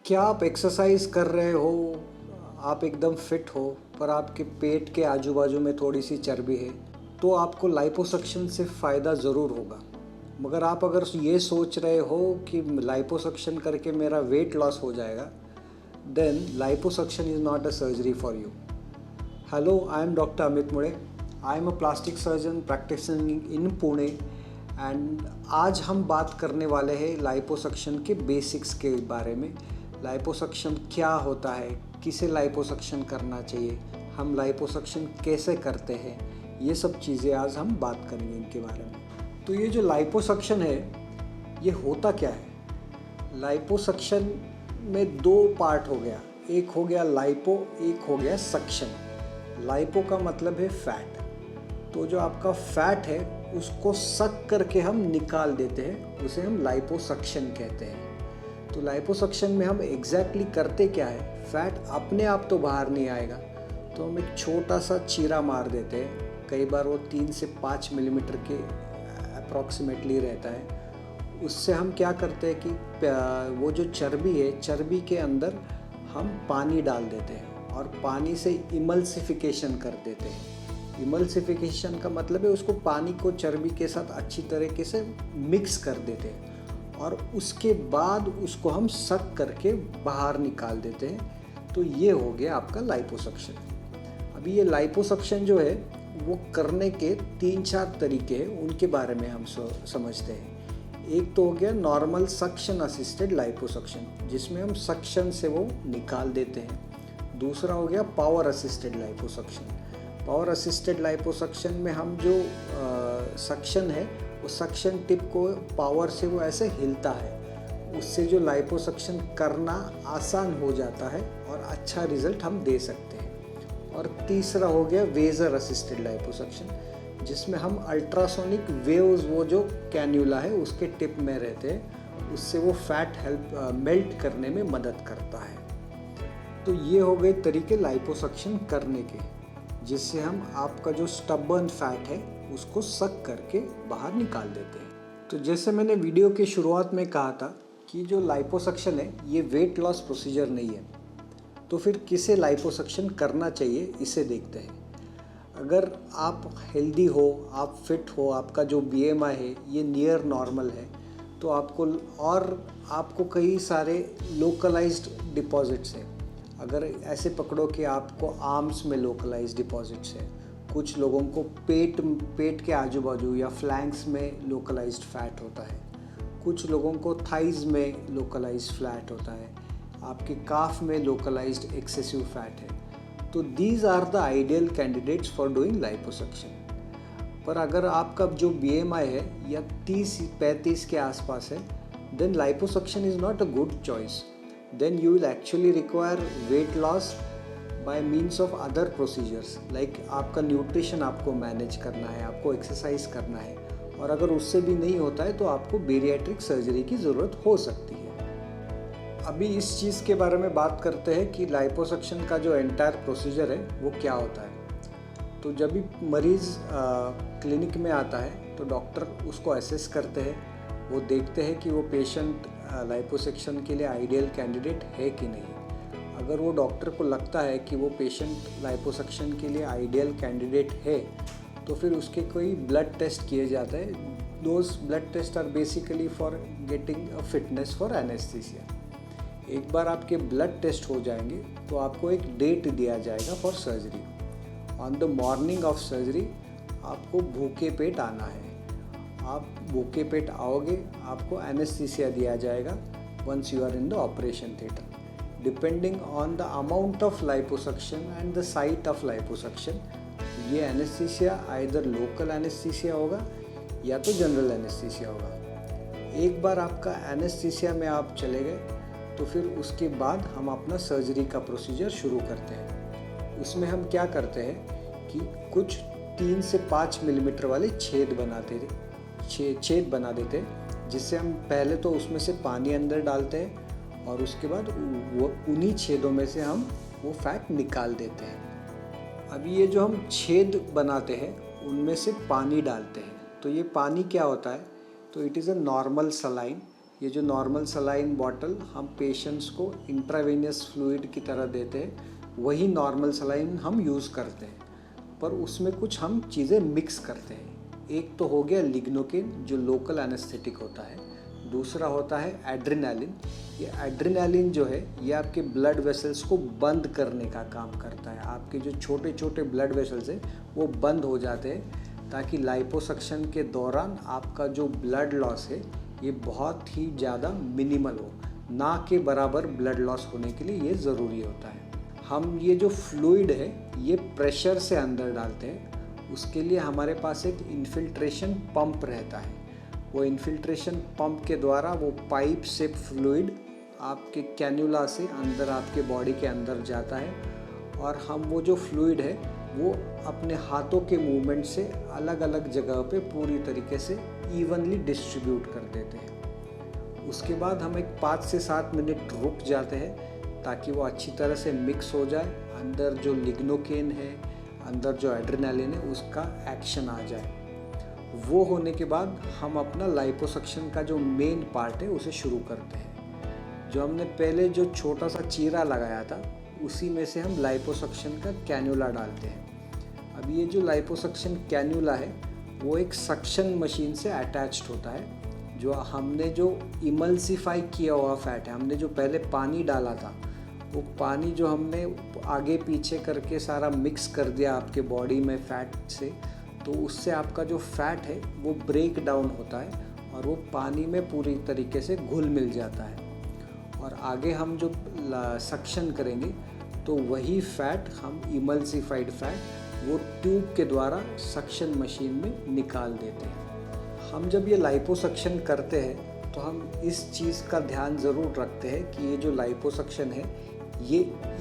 क्या आप एक्सरसाइज कर रहे हो, आप एकदम फिट हो, पर आपके पेट के आजू बाजू में थोड़ी सी चर्बी है, तो आपको लाइपोसक्शन से फ़ायदा ज़रूर होगा। मगर आप अगर ये सोच रहे हो कि लाइपोसक्शन करके मेरा वेट लॉस हो जाएगा, then liposuction is not a surgery for you. Hello, I am doctor Amit Mude. I am a plastic surgeon practicing in Pune and आज हम बात करने वाले हैं लाइपोसक्शन के बेसिक्स के बारे में। लाइपोसक्शन क्या होता है, किसे लाइपोसक्शन करना चाहिए, हम लाइपोसक्शन कैसे करते हैं, ये सब चीज़ें आज हम बात करेंगे इनके बारे में। तो ये जो लाइपोसक्शन है, ये होता क्या है? लाइपोसक्शन में दो पार्ट हो गया, एक हो गया लाइपो, एक हो गया सक्शन। लाइपो का मतलब है फैट। तो जो आपका फैट है उसको सक करके हम निकाल देते हैं, उसे हम लाइपोसक्शन कहते हैं। तो लाइपोसक्शन में हम एग्जैक्टली करते क्या है, फैट अपने आप तो बाहर नहीं आएगा, तो हम एक छोटा सा चीरा मार देते हैं। कई बार वो 3 से 5 मिलीमीटर के अप्रॉक्सीमेटली रहता है। उससे हम क्या करते हैं कि वो जो चर्बी है, चर्बी के अंदर हम पानी डाल देते हैं और पानी से इमल्सिफिकेशन कर देते हैं। इमल्सिफिकेशन का मतलब है उसको पानी को चर्बी के साथ अच्छी तरीके से मिक्स कर देते हैं और उसके बाद उसको हम सक करके बाहर निकाल देते हैं। तो ये हो गया आपका लाइपोसक्शन। अभी ये लाइपोसक्शन जो है वो करने के 3-4 तरीके हैं, उनके बारे में हम समझते हैं। एक तो हो गया नॉर्मल सक्शन असिस्टेड लाइपोसक्शन, जिसमें हम सक्शन से वो निकाल देते हैं। दूसरा हो गया power assisted liposuction. Power assisted liposuction में हम जो सक्शन है, वो सक्शन टिप को पावर से वो ऐसे हिलता है, उससे जो लाइपोसक्शन करना आसान हो जाता है और अच्छा रिजल्ट हम दे सकते हैं। और तीसरा हो गया वेजर असिस्टेड लाइपोसक्शन, जिसमें हम अल्ट्रासोनिक वेव्स, वो जो कैन्यूला है उसके टिप में रहते हैं, उससे वो फैट मेल्ट करने में मदद करता है। तो ये हो गए तरीके लाइपोसक्शन करने के, जिससे हम आपका जो स्टबर्न फैट है उसको सक करके बाहर निकाल देते हैं। तो जैसे मैंने वीडियो के शुरुआत में कहा था कि जो लाइपोसक्शन है ये वेट लॉस प्रोसीजर नहीं है। तो फिर किसे लाइपोसक्शन करना चाहिए, इसे देखते हैं। अगर आप हेल्दी हो, आप फिट हो, आपका जो BMI है ये नियर नॉर्मल है, तो आपको कई सारे लोकलाइज्ड डिपॉजिट्स हैं। अगर ऐसे पकड़ो कि आपको आर्म्स में लोकलाइज्ड डिपॉजिट्स है, कुछ लोगों को पेट के आजू बाजू या फ्लैंक्स में लोकलाइज्ड फैट होता है, कुछ लोगों को थाइज में लोकलाइज्ड फैट होता है, आपके काफ में लोकलाइज्ड एक्सेसिव फैट है। तो these are the ideal candidates for doing liposuction. पर अगर आपका जो BMI है या 30-35 के आसपास है, then liposuction is not a good choice. Then you will actually require weight loss by means of other procedures, like आपका न्यूट्रिशन आपको मैनेज करना है, आपको एक्सरसाइज करना है, और अगर उससे भी नहीं होता है तो आपको बेरिएट्रिक सर्जरी की ज़रूरत हो सकती है। अभी इस चीज़ के बारे में बात करते हैं कि लाइपोसक्शन का जो एंटायर प्रोसीजर है वो क्या होता है। तो जब भी मरीज़ क्लिनिक में आता है तो डॉक्टर उसको असेस करते हैं, वो देखते हैं कि वो पेशेंट लाइपोसक्शन के लिए आइडियल कैंडिडेट है कि नहीं। अगर वो डॉक्टर को लगता है कि वो पेशेंट लाइपोसक्शन के लिए आइडियल कैंडिडेट है, तो फिर उसके कोई ब्लड टेस्ट किए जाते हैं। Those blood test are basically for getting a fitness for anaesthesia. एक बार आपके ब्लड टेस्ट हो जाएंगे तो आपको एक डेट दिया जाएगा for surgery. On the morning of surgery आपको भूखे पेट आना है। आप भूखे पेट आओगे, आपको एनेस्थीसिया दिया जाएगा once you are in the operation theatre. Depending on the amount of liposuction and the site of liposuction, ये एनेस्थीसिया आइदर लोकल एनेस्थीसिया होगा या तो जनरल एनेस्थीसिया होगा। एक बार आपका एनेस्थीसिया में आप चले गए तो फिर उसके बाद हम अपना सर्जरी का प्रोसीजर शुरू करते हैं। उसमें हम क्या करते हैं कि कुछ 3 से 5 मिलीमीटर वाले छेद बना देते हैं, जिससे हम पहले तो उसमें से पानी अंदर डालते हैं और उसके बाद वो उन्हीं छेदों में से हम वो फैट निकाल देते हैं। अभी ये जो हम छेद बनाते हैं उनमें से पानी डालते हैं, तो ये पानी क्या होता है, तो it is a normal saline ये जो नॉर्मल सलाइन बॉटल हम पेशेंट्स को इंट्रावेनियस फ्लूइड की तरह देते हैं, वही नॉर्मल सलाइन हम यूज़ करते हैं, पर उसमें कुछ हम चीज़ें मिक्स करते हैं। एक तो हो गया लिग्नोकेन जो लोकल एनेस्थेटिक होता है, दूसरा होता है एड्रेनालिन। ये एड्रेनालिन जो है ये आपके ब्लड वेसल्स को बंद करने का काम करता है। आपके जो छोटे छोटे ब्लड वेसल्स हैं वो बंद हो जाते हैं, ताकि लाइपोसक्शन के दौरान आपका जो ब्लड लॉस है ये बहुत ही ज़्यादा मिनिमल हो, ना के बराबर ब्लड लॉस होने के लिए ये ज़रूरी होता है। हम ये जो फ्लूइड है ये प्रेशर से अंदर डालते हैं, उसके लिए हमारे पास एक इन्फिल्ट्रेशन पंप रहता है। वो इन्फिल्ट्रेशन पंप के द्वारा वो पाइप से फ्लूइड आपके कैन्यूला से अंदर आपके बॉडी के अंदर जाता है, और हम वो जो फ्लूइड है वो अपने हाथों के मूवमेंट से अलग अलग जगह पे पूरी तरीके से इवनली डिस्ट्रीब्यूट कर देते हैं। उसके बाद हम एक 5 से 7 मिनट रुक जाते हैं ताकि वो अच्छी तरह से मिक्स हो जाए, अंदर जो लिग्नोकेन है, अंदर जो एड्रेनालिन है उसका एक्शन आ जाए। वो होने के बाद हम अपना लाइपोसक्शन का जो मेन पार्ट है उसे शुरू करते हैं। जो हमने पहले जो छोटा सा चीरा लगाया था उसी में से हम लाइपोसक्शन का कैन्यूला डालते हैं। अब ये जो लाइपोसक्शन कैन्यूला है वो एक सक्शन मशीन से अटैच्ड होता है। जो हमने जो इमल्सिफाई किया हुआ फैट है, हमने जो पहले पानी डाला था, वो पानी जो हमने आगे पीछे करके सारा मिक्स कर दिया आपके बॉडी में फ़ैट से, तो उससे आपका जो फ़ैट है वो ब्रेक डाउन होता है और वो पानी में पूरी तरीके से घुल मिल जाता है। और आगे हम जो सक्शन करेंगे तो वही फ़ैट हम इमल्सिफाइड फ़ैट वो ट्यूब के द्वारा सक्शन मशीन में निकाल देते हैं। हम जब ये लाइपोसक्शन करते हैं तो हम इस चीज़ का ध्यान ज़रूर रखते हैं कि ये जो लाइपोसक्शन है ये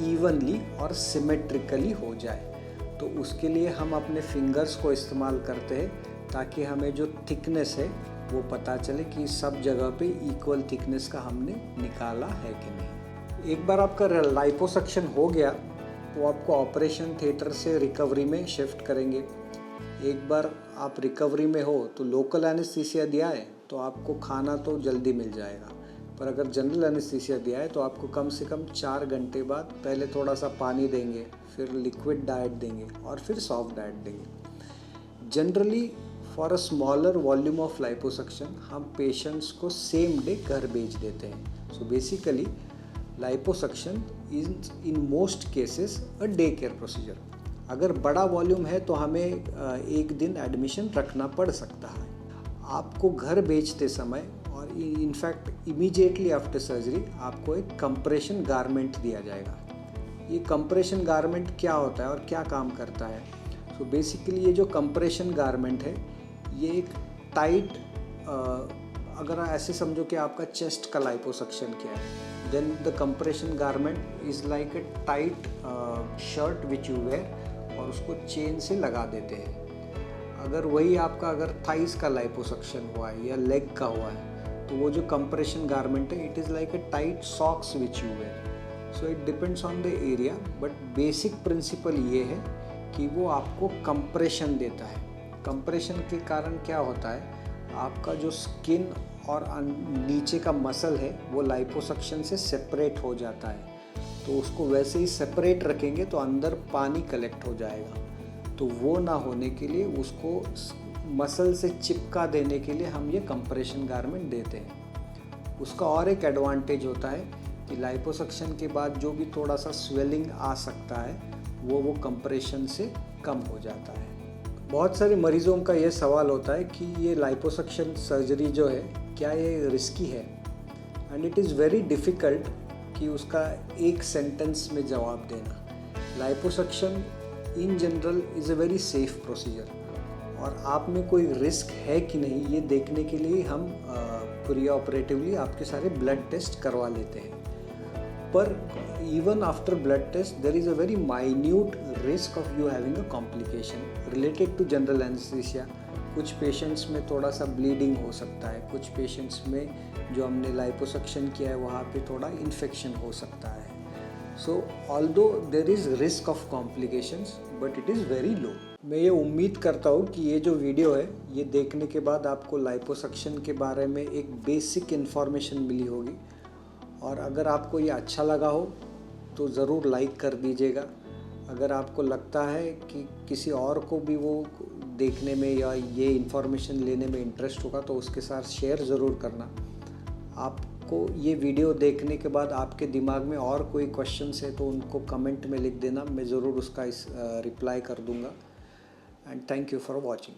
इवनली और सिमेट्रिकली हो जाए। तो उसके लिए हम अपने फिंगर्स को इस्तेमाल करते हैं ताकि हमें जो थिकनेस है वो पता चले कि सब जगह पे इक्वल थिकनेस का हमने निकाला है कि नहीं। एक बार आपका लाइपोसक्शन हो गया तो आपको ऑपरेशन थिएटर से रिकवरी में शिफ्ट करेंगे। एक बार आप रिकवरी में हो तो लोकल एनेस्थीसिया दिया है तो आपको खाना तो जल्दी मिल जाएगा, पर अगर जनरल एनेस्थीसिया दिया है तो आपको कम से कम 4 घंटे बाद पहले थोड़ा सा पानी देंगे, फिर लिक्विड डाइट देंगे और फिर सॉफ्ट डाइट देंगे। Generally for a smaller volume of liposuction हम पेशेंट्स को सेम डे घर भेज देते हैं। So basically liposuction is in most cases a day care procedure. अगर बड़ा वॉल्यूम है तो हमें एक दिन एडमिशन रखना पड़ सकता है। आपको घर भेजते समय और इनफैक्ट इमीडिएटली आफ्टर सर्जरी आपको एक कंप्रेशन गारमेंट दिया जाएगा। ये कंप्रेशन गारमेंट क्या होता है और क्या काम करता है? सो बेसिकली ये जो कंप्रेशन गारमेंट है ये एक टाइट, अगर ऐसे समझो कि आपका चेस्ट का लाइपोसक्शन किया है, then the compression garment is like a tight shirt which you wear और उसको चेन से लगा देते हैं। अगर वही आपका अगर थाइस का लाइपोसक्शन हुआ है या लेग का हुआ है तो वो जो कंप्रेशन गारमेंट है it is like a tight socks which you wear. So it depends on the area, but basic principle ये है कि वो आपको कंप्रेशन देता है। कंप्रेशन के कारण क्या होता है, आपका जो स्किन और नीचे का मसल है वो लाइपोसक्शन से सेपरेट हो जाता है। तो उसको वैसे ही सेपरेट रखेंगे तो अंदर पानी कलेक्ट हो जाएगा। तो वो ना होने के लिए उसको मसल से चिपका देने के लिए हम ये कंप्रेशन गारमेंट देते हैं। उसका और एक एडवांटेज होता है कि लाइपोसक्शन के बाद जो भी थोड़ा सा स्वेलिंग आ सकता है वो कंप्रेशन से कम हो जाता है। बहुत सारे मरीज़ों का ये सवाल होता है कि ये लाइपोसक्शन सर्जरी जो है क्या ये रिस्की है, and it is very difficult कि उसका एक सेंटेंस में जवाब देना। Liposuction in general is a very safe procedure, और आप में कोई रिस्क है कि नहीं ये देखने के लिए हम प्री ऑपरेटिवली आपके सारे ब्लड टेस्ट करवा लेते हैं। पर even after blood test there is a very minute risk of you having a complication related to general anaesthesia. कुछ पेशेंट्स में थोड़ा सा ब्लीडिंग हो सकता है, कुछ पेशेंट्स में जो हमने लाइपोसक्शन किया है वहाँ पे थोड़ा इन्फेक्शन हो सकता है। So although there is risk of complications but it is very low. मैं ये उम्मीद करता हूँ कि ये जो वीडियो है ये देखने के बाद आपको लाइपोसक्शन के बारे में एक बेसिक इन्फॉर्मेशन मिली होगी। और अगर आपको ये अच्छा लगा हो तो ज़रूर लाइक कर दीजिएगा। अगर आपको लगता है कि किसी और को भी वो देखने में या ये इन्फॉर्मेशन लेने में इंटरेस्ट होगा तो उसके साथ शेयर ज़रूर करना। आपको ये वीडियो देखने के बाद आपके दिमाग में और कोई क्वेश्चंस है तो उनको कमेंट में लिख देना, मैं ज़रूर उसका रिप्लाई कर दूँगा। And thank you for watching.